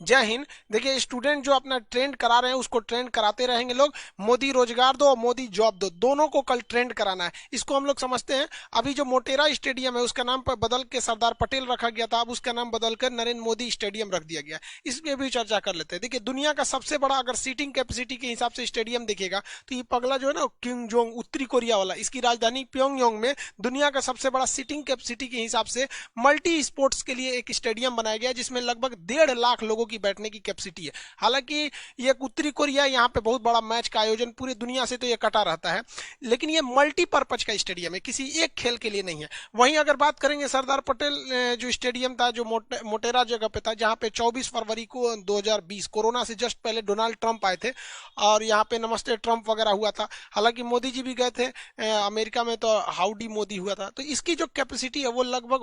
जय हिंद। देखिए, स्टूडेंट जो अपना ट्रेंड करा रहे हैं उसको ट्रेंड कराते रहेंगे लोग। मोदी रोजगार दो और मोदी जॉब दो, दोनों को कल ट्रेंड कराना है, इसको हम लोग समझते हैं। अभी जो मोटेरा स्टेडियम है उसका नाम पर बदल के सरदार पटेल रखा गया था, अब उसका नाम बदल कर नरेंद्र मोदी स्टेडियम रख दिया गया। इस पे भी चर्चा कर लेते हैं। देखिए, दुनिया का सबसे बड़ा अगर सीटिंग कैपेसिटी के हिसाब से स्टेडियम देखेगा तो ये पगला जो है ना, किंग जोंग उत्तरी कोरिया वाला, इसकी राजधानी प्योंगयांग में दुनिया का सबसे बड़ा सीटिंग कैपेसिटी के हिसाब से मल्टी स्पोर्ट्स के लिए एक स्टेडियम बनाया गया जिसमें लगभग 1.5 लाख लोगों की बैठने की कैपेसिटी है। हालांकि ये उत्तरी कोरिया, यहाँ पे बहुत बड़ा मैच का आयोजन पूरी दुनिया से तो ये कटा रहता है, लेकिन ये मल्टीपर्पज का स्टेडियम है, किसी एक खेल के लिए नहीं है। वहीं अगर बात करेंगे सरदार पटेल जो स्टेडियम था, जो मोटेरा जगह पे था, जहाँ पे 24 फरवरी को 2020 कोरोना से जस्ट पहले डोनाल्ड ट्रंप आए थे और यहाँ पे नमस्ते ट्रंप वगैरह हुआ था। हालांकि मोदी जी भी गए थे अमेरिका में, तो हाउडी मोदी हुआ था। तो इसकी जो कैपेसिटी है वो लगभग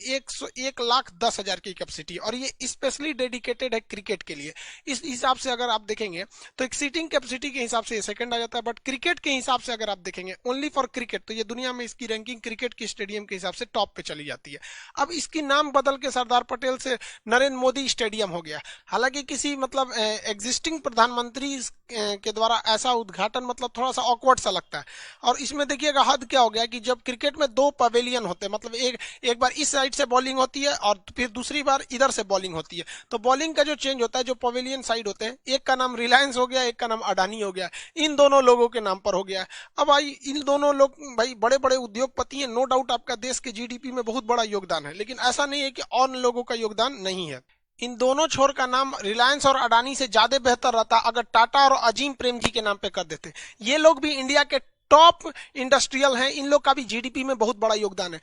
1,10,000 की कैपेसिटी, और ये स्पेशली डेडिकेटेड है क्रिकेट के लिए। इस हिसाब से अगर आप देखेंगे तो एक सीटिंग कैपेसिटी के हिसाब से ये सेकंड आ जाता है, बट क्रिकेट के हिसाब से अगर आप देखेंगे ओनली फॉर क्रिकेट, तो ये दुनिया में इसकी रैंकिंग क्रिकेट के स्टेडियम के हिसाब से टॉप पे चली जाती है। अब इसकी नाम बदल के सरदार पटेल से नरेंद्र मोदी स्टेडियम हो गया। हालांकि किसी मतलब एग्जिस्टिंग प्रधानमंत्री के द्वारा ऐसा उद्घाटन मतलब थोड़ा सा ऑकवर्ड सा लगता है। और इसमें देखिएगा हद क्या हो गया कि जब क्रिकेट में 2 पवेलियन होते हैं, मतलब एक बार इस साइड से बॉलिंग होती है और फिर दूसरी बार इधर से बॉलिंग होती है, तो बॉलिंग का जो चेंज होता है, जो पवेलियन साइड होते हैं, एक का नाम रिलायंस हो गया, एक का नाम अडानी हो गया, इन दोनों लोगों के नाम पर हो गया। अब भाई इन दोनों लोग भाई बड़े बड़े उद्योगपति हैं, नो डाउट आपका देश के जीडीपी में बहुत बड़ा योगदान है, लेकिन ऐसा नहीं है कि और लोगों का योगदान नहीं है। इन दोनों छोर का नाम रिलायंस और अडानी से ज्यादा बेहतर रहता अगर टाटा और अजीम प्रेम जी के नाम पे कर देते। ये लोग भी इंडिया के टॉप इंडस्ट्रियल हैं, इन लोग का भी जीडीपी में बहुत बड़ा योगदान है।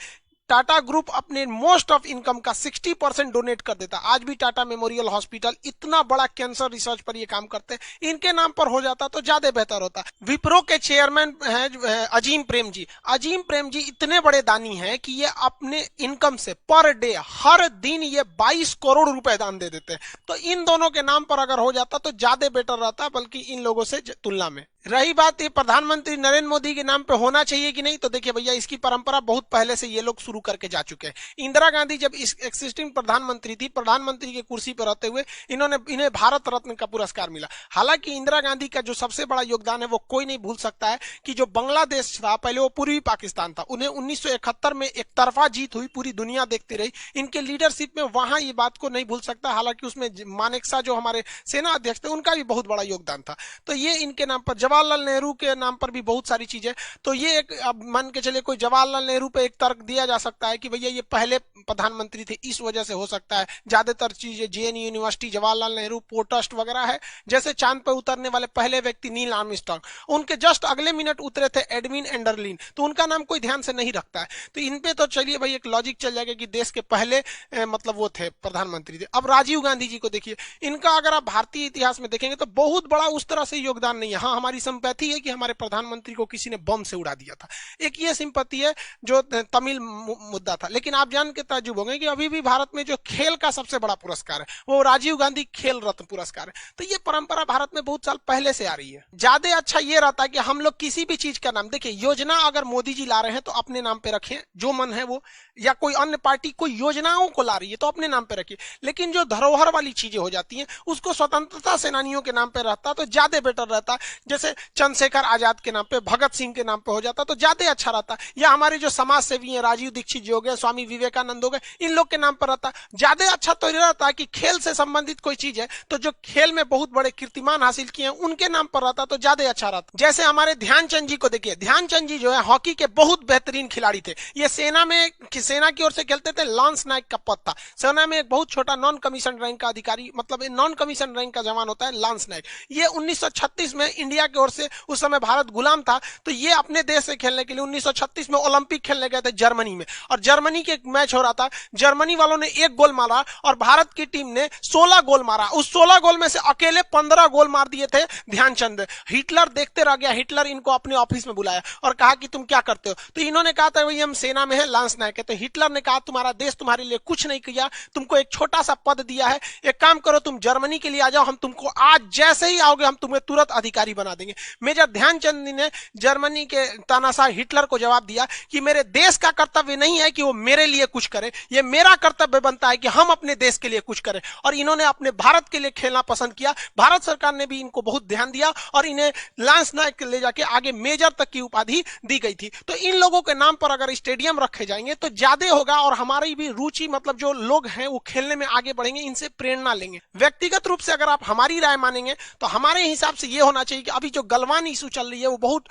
टाटा ग्रुप अपने मोस्ट ऑफ इनकम का 60% डोनेट कर देता। आज भी टाटा मेमोरियल हॉस्पिटल, इतना बड़ा कैंसर रिसर्च पर ये काम करते हैं, इनके नाम पर हो जाता तो ज्यादा बेहतर होता। विप्रो के चेयरमैन हैं अजीम प्रेम जी। अजीम प्रेम जी इतने बड़े दानी हैं कि ये अपने इनकम से पर डे हर दिन ये 22 करोड़ रुपए दान दे देते हैं। तो इन दोनों के नाम पर अगर हो जाता तो ज्यादा बेटर रहता, बल्कि इन लोगों से तुलना में। रही बात ये प्रधानमंत्री नरेंद्र मोदी के नाम पे होना चाहिए कि नहीं, तो देखिए भैया, इसकी परंपरा बहुत पहले से ये लोग शुरू करके जा चुके हैं। इंदिरा गांधी जब इस एक्सिस्टिंग प्रधानमंत्री थी, प्रधानमंत्री की कुर्सी पर रहते हुए इन्हें भारत रत्न का पुरस्कार मिला। हालांकि इंदिरा गांधी का जो सबसे बड़ा योगदान है वो कोई नहीं भूल सकता है कि जो बांग्लादेश था, पहले वो पूर्वी पाकिस्तान था, उन्हें 1971 में एक तरफा जीत हुई, पूरी दुनिया देखती रही। इनके लीडरशिप में वहां ये बात को नहीं भूल सकता। हालांकि उसमें मानेकशॉ जो हमारे सेना अध्यक्ष थे, उनका भी बहुत बड़ा योगदान था। तो ये इनके नाम पर, जवाहरलाल नेहरू के नाम पर भी बहुत सारी चीजें। तो ये एक, अब मान के चले कोई जवाहरलाल नेहरू पे एक तर्क दिया जा सकता है कि भैया ये पहले प्रधानमंत्री थे, इस वजह से हो सकता है। ज्यादातर चीजें JNU university, Jawaharlal Nehru port trust वगैरह है। जैसे चांद पर उतरने वाले पहले व्यक्ति नील आर्मस्ट्रांग, उनके जस्ट अगले मिनट उतरे थे एडविन एंडरलिन, तो उनका नाम कोई ध्यान से नहीं रखता है। तो इन पे तो चलिए भाई एक लॉजिक चल जाएगा कि देश के पहले मतलब वो थे, प्रधानमंत्री थे। अब राजीव गांधी जी को देखिए, इनका अगर आप भारतीय इतिहास में देखेंगे तो बहुत बड़ा उस तरह से योगदान नहीं है। हाँ, हमारी सिंपैथी है कि हमारे प्रधानमंत्री को किसी ने बम से उड़ा दिया था, एक ये सिंपैथी है जो तमिल मुद्दा था। लेकिन आप जान के ताज्जुब होंगे कि अभी भी भारत में जो खेल का सबसे बड़ा पुरस्कार है वो राजीव गांधी खेल रत्न पुरस्कार है। तो ये परंपरा भारत में बहुत साल पहले से आ रही है। ज्यादा अच्छा ये रहता है कि हम लोग किसी भी चीज का नाम, देखिए योजना अगर मोदी जी ला रहे हैं तो अपने नाम पे रखें, जो मन है वो, या कोई अन्य पार्टी कोई योजनाओं को ला रही है तो अपने नाम पे रखिए। लेकिन जो धरोहर वाली चीजें हो जाती हैं उसको स्वतंत्रता सेनानियों के नाम पे रहता तो ज्यादा बेटर रहता। जैसे चंद्रशेखर आजाद के नाम पे, भगत सिंह के नाम पे हो जाता तो ज्यादा अच्छा रहता। या हमारे जो समाज सेवी हैं, राजीव दीक्षित जी हो गए, स्वामी विवेकानंद हो गए, इन लोग के नाम पर रहता। ज्यादा अच्छा तो रहता कि खेल से संबंधित कोई चीज है तो जो खेल में बहुत बड़े कीर्तिमान हासिल किए हैं उनके नाम पर रहता तो ज्यादा अच्छा रहता। जैसे हमारे ध्यानचंद जी को देखिए, ध्यानचंद जी जो है हॉकी के बहुत बेहतरीन खिलाड़ी थे। ये सेना की ओर से खेलते थे, लांस नायक का पद था। सेना में एक बहुत छोटा नॉन कमीशन रैंक का अधिकारी, मतलब नॉन कमीशन रैंक का जवान होता है लांस नायक। ये 1936 में इंडिया की ओर से, उस समय भारत गुलाम था, तो ये अपने देश से खेलने के लिए 1936 में ओलंपिक खेलने गए थे जर्मनी में। और जर्मनी के एक मैच हो रहा था, जर्मनी वालों ने 1 गोल मारा और भारत की टीम ने 16 गोल मारा। उस 16 गोल में से अकेले 15 गोल मार दिए थे ध्यानचंद। हिटलर देखते रह गया। हिटलर इनको अपने ऑफिस में बुलाया और कहा कि तुम क्या करते हो, तो इन्होंने कहा था भाई हम सेना में है, लांस नायक है। तो हिटलर ने कहा तुम्हारा देश तुम्हारे लिए कुछ नहीं किया, तुमको एक छोटा सा पद दिया है, एक काम करो तुम जर्मनी के लिए आ जाओ, हम तुमको आज जैसे ही आओगे हम तुम्हें तुरंत अधिकारी बना देंगे। मेजर ध्यानचंद ने जर्मनी के तानाशाह हिटलर को जवाब दिया कि मेरे देश का कर्तव्य नहीं है कि वो मेरे लिए कुछ करे, ये मेरा कर्तव्य बनता है कि हम अपने देश के लिए कुछ करें। और इन्होंने अपने भारत के लिए खेलना पसंद किया। भारत सरकार ने भी इनको बहुत ध्यान दिया और इन्हें लांस नायक ले जाके आगे मेजर तक की उपाधि दी गई थी। तो इन लोगों के नाम पर अगर स्टेडियम रखे जाएंगे तो ज्यादा होगा और हमारी भी रुचि, मतलब जो लोग हैं वो खेलने में आगे बढ़ेंगे, इनसे प्रेरणा लेंगे। व्यक्तिगत रूप से अगर आप हमारी राय मानेंगे तो हमारे हिसाब से ये होना चाहिए कि अभी जो गलवान इशू चल रही है वो बहुत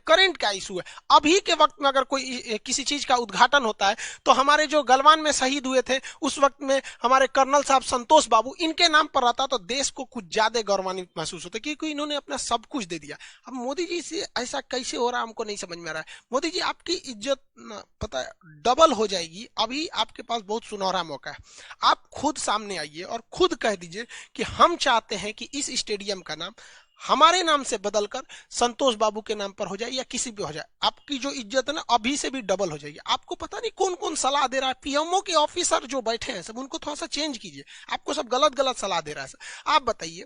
करंट का इशू है। अभी के वक्त में अगर कोई किसी चीज का उद्घाटन होता है तो हमारे जो गलवान में शहीद हुए थे उस वक्त में हमारे कर्नल साहब संतोष बाबू, इनके नाम पर रहता तो देश को कुछ ज्यादा गौरवान्वित महसूस होता, क्योंकि इन्होंने अपना सब कुछ दे दिया। अब मोदी जी से ऐसा कैसे हो रहा है हमको नहीं समझ में आ रहा है। मोदी जी आपकी इज्जत पता है डबल हो जाएगी। अभी आपके पास बहुत सुनहरा मौका है, आप खुद सामने आइए और खुद कह दीजिए कि हम चाहते हैं कि इस स्टेडियम का नाम हमारे नाम से बदलकर संतोष बाबू के नाम पर हो जाए या किसी भी हो जाए। आपकी जो इज्जत है ना अभी से भी डबल हो जाएगी। आपको पता नहीं कौन कौन सलाह दे रहा है, पीएमओ के ऑफिसर जो बैठे हैं सब, उनको थोड़ा सा चेंज कीजिए। आपको सब गलत गलत सलाह दे रहा है सब। आप बताइए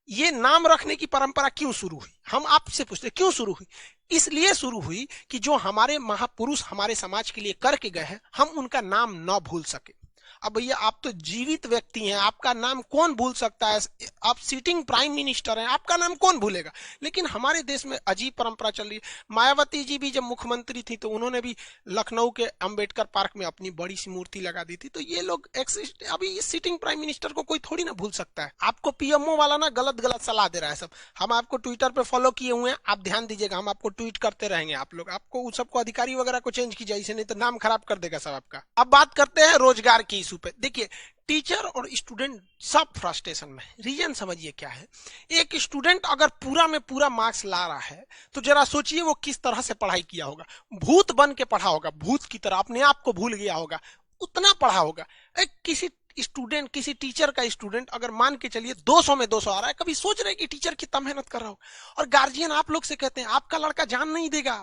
ये नाम रखने की परंपरा क्यों शुरू हुई? हम आपसे पूछते क्यों शुरू हुई? इसलिए शुरू हुई कि जो हमारे महापुरुष हमारे समाज के लिए करके गए हैं हम उनका नाम न भूल सके। अब भैया आप तो जीवित व्यक्ति हैं, आपका नाम कौन भूल सकता है? आप सिटिंग प्राइम मिनिस्टर हैं, आपका नाम कौन भूलेगा? लेकिन हमारे देश में अजीब परंपरा चल रही है। मायावती जी भी जब मुख्यमंत्री थी तो उन्होंने भी लखनऊ के अंबेडकर पार्क में अपनी बड़ी सी मूर्ति लगा दी थी। तो ये लोग अभी सिटिंग प्राइम मिनिस्टर को कोई थोड़ी ना भूल सकता है। आपको पीएमओ वाला ना गलत गलत सलाह दे रहा है सब। हम आपको ट्विटर पे फॉलो किए हुए हैं, आप ध्यान दीजिएगा, हम आपको ट्वीट करते रहेंगे। आप लोग आपको उस सबको अधिकारी वगैरह को चेंज कीजिए, इसे नहीं तो नाम खराब कर देगा सब आपका। अब बात करते हैं रोजगार की इशू पे। देखिए टीचर और स्टूडेंट सब फ्रस्ट्रेशन में। रीजन समझिए क्या है। एक स्टूडेंट अगर पूरा में पूरा मार्क्स ला रहा है तो जरा सोचिए वो किस तरह से पढ़ाई किया होगा। भूत बन के पढ़ा होगा, भूत की तरह अपने आप को भूल गया होगा, उतना पढ़ा होगा। एक किसी स्टूडेंट, किसी टीचर का स्टूडेंट अगर मान के चलिए 200 में 200 आ रहा है, कभी सोच रहे कि टीचर कितना मेहनत कर रहा हो। और गार्जियन आप लोग से कहते हैं आपका लड़का जान नहीं देगा,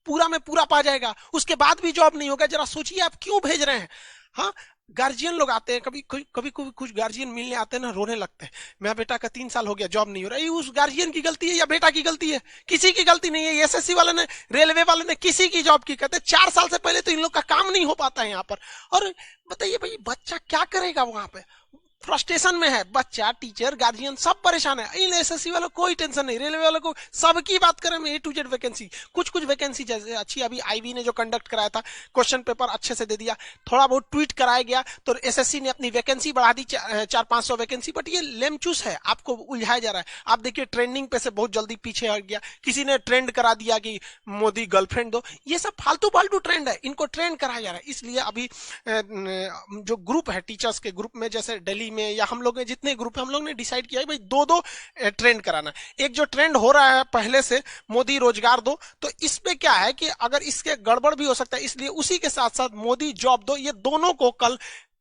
पूरा में पूरा पा जाएगा, उसके बाद भी जॉब नहीं होगा। जरा सोचिए आप क्यों भेज रहे हैं। हाँ, गार्जियन लोग आते हैं, कभी कभी कुछ गार्जियन मिलने आते हैं ना, रोने लगते हैं, मेरा बेटा का 3 साल हो गया जॉब नहीं हो रहा। ये उस गार्जियन की गलती है या बेटा की गलती है? किसी की गलती नहीं है। एसएससी वाले ने, रेलवे वाले ने, किसी की जॉब की कहते 4 साल से पहले तो इन लोग का काम नहीं हो पाता है यहाँ पर। और बताइए भाई बच्चा क्या करेगा वहां पे? फ्रस्ट्रेशन में है बच्चा, टीचर, गार्जियन सब परेशान है। इन एसएससी वालों को कोई टेंशन नहीं, रेलवे वालों को सबकी बात करें ए टू जेड वैकेंसी। कुछ वैकेंसी जैसे अच्छी, अभी आईबी ने जो कंडक्ट कराया था क्वेश्चन पेपर अच्छे से दे दिया, थोड़ा बहुत ट्वीट कराया गया तो एसएससी ने अपनी वैकेंसी बढ़ा दी 400-500 वैकेंसी। बट ये लेमचूस है, आपको उलझाया जा रहा है। आप देखिए ट्रेंडिंग पे से बहुत जल्दी पीछे हट गया। किसी ने ट्रेंड करा दिया कि मोदी गर्लफ्रेंड दो। ये सब फालतू फालतू ट्रेंड है, इनको ट्रेंड कराया जा रहा है। इसलिए अभी जो ग्रुप है टीचर्स के ग्रुप में, जैसे दिल्ली में या हम लोग जितने ग्रुप है, हम लोग ने डिसाइड किया है भाई 2-2 ट्रेंड कराना। एक जो ट्रेंड हो रहा है पहले से, मोदी रोजगार दो, तो इस पे क्या है कि अगर इसके गड़बड़ भी हो सकता है, इसलिए उसी के साथ साथ मोदी जॉब दो, ये दोनों को कल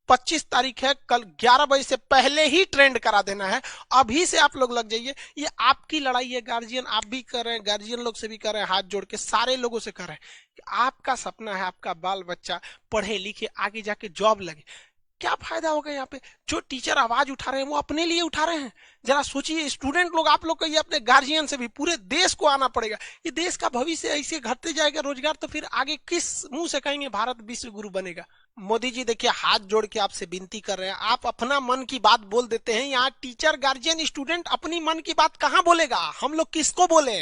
25 तारीख है, कल 11 बजे से पहले ही ट्रेंड करा देना है। अभी से आप लोग लग जाइए। ये आपकी लड़ाई है, गार्जियन आप भी कर रहे हैं, गार्जियन लोग से भी कर रहे हैं, हाथ जोड़ के सारे लोगों से कर रहे हैं कि आपका सपना है आपका बाल बच्चा पढ़े लिखे आगे जाके जॉब लगे। क्या फायदा होगा यहाँ पे? जो टीचर आवाज उठा रहे हैं वो अपने लिए उठा रहे हैं। जरा सोचिए स्टूडेंट लोग, आप लोग को ये अपने गार्जियन से भी पूरे देश को आना पड़ेगा। ये देश का भविष्य ऐसे घटते जाएगा रोजगार, तो फिर आगे किस मुंह से कहेंगे भारत विश्व गुरु बनेगा? मोदी जी देखिए हाथ जोड़ के आपसे विनती कर रहे हैं, आप अपना मन की बात बोल देते हैं। यहाँ टीचर, गार्जियन, स्टूडेंट अपनी मन की बात कहाँ बोलेगा? हम लोग किसको बोले?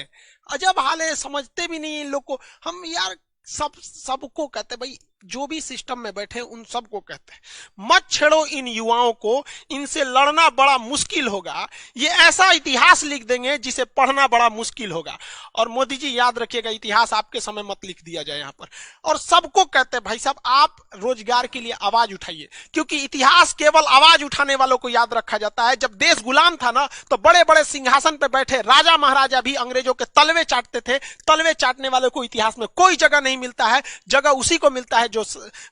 अजब हाल है, समझते भी नहीं इन लोग को। हम यार सबको कहते भाई, जो भी सिस्टम में बैठे उन सबको कहते हैं मत छेड़ो इन युवाओं को, इनसे लड़ना बड़ा मुश्किल होगा। ये ऐसा इतिहास लिख देंगे जिसे पढ़ना बड़ा मुश्किल होगा। और मोदी जी याद रखिएगा, इतिहास आपके समय मत लिख दिया जाए यहाँ पर। और सबको कहते हैं भाई साहब आप रोजगार के लिए आवाज उठाइए, क्योंकि इतिहास केवल आवाज उठाने वालों को याद रखा जाता है। जब देश गुलाम था ना, तो बड़े बड़े सिंहासन पे बैठे राजा महाराजा भी अंग्रेजों के तलवे चाटते थे। तलवे चाटने वालों को इतिहास में कोई जगह नहीं मिलता है, जगह उसी को मिलता है जो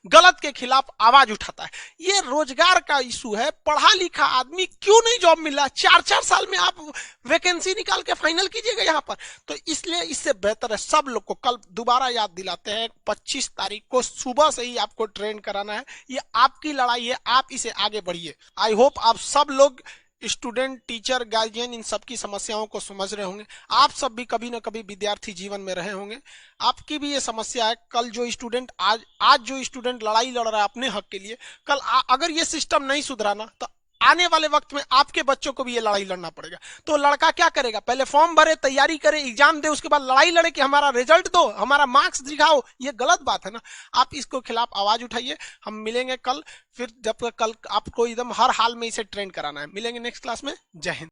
गलत के खिलाफ आवाज उठाता है। ये रोजगार का इशू है। पढ़ा लिखा आदमी क्यों नहीं जॉब मिल रहा? 4-4 साल में आप वैकेंसी निकाल के फाइनल कीजिएगा यहाँ पर। तो इसलिए इससे बेहतर है सब लोग को कल दोबारा याद दिलाते हैं, 25 तारीख को सुबह से ही आपको ट्रेन कराना है। ये आपकी लड़ाई है, आप इसे आगे बढ़िए। आई होप आप सब लोग स्टूडेंट, टीचर, गार्जियन इन सब की समस्याओं को समझ रहे होंगे। आप सब भी कभी ना कभी विद्यार्थी जीवन में रहे होंगे। आपकी भी ये समस्या है। कल जो स्टूडेंट आज आज जो स्टूडेंट लड़ाई लड़ रहा है अपने हक के लिए, कल अगर ये सिस्टम नहीं सुधरा ना, तो आने वाले वक्त में आपके बच्चों को भी ये लड़ाई लड़ना पड़ेगा। तो लड़का क्या करेगा, पहले फॉर्म भरे, तैयारी करे, एग्जाम दे, उसके बाद लड़ाई लड़े कि हमारा रिजल्ट दो, हमारा मार्क्स दिखाओ। ये गलत बात है ना। आप इसको खिलाफ आवाज उठाइए। हम मिलेंगे कल, फिर जब कल आपको एकदम हर हाल में इसे ट्रेंड कराना है। मिलेंगे नेक्स्ट क्लास में। जय हिंद।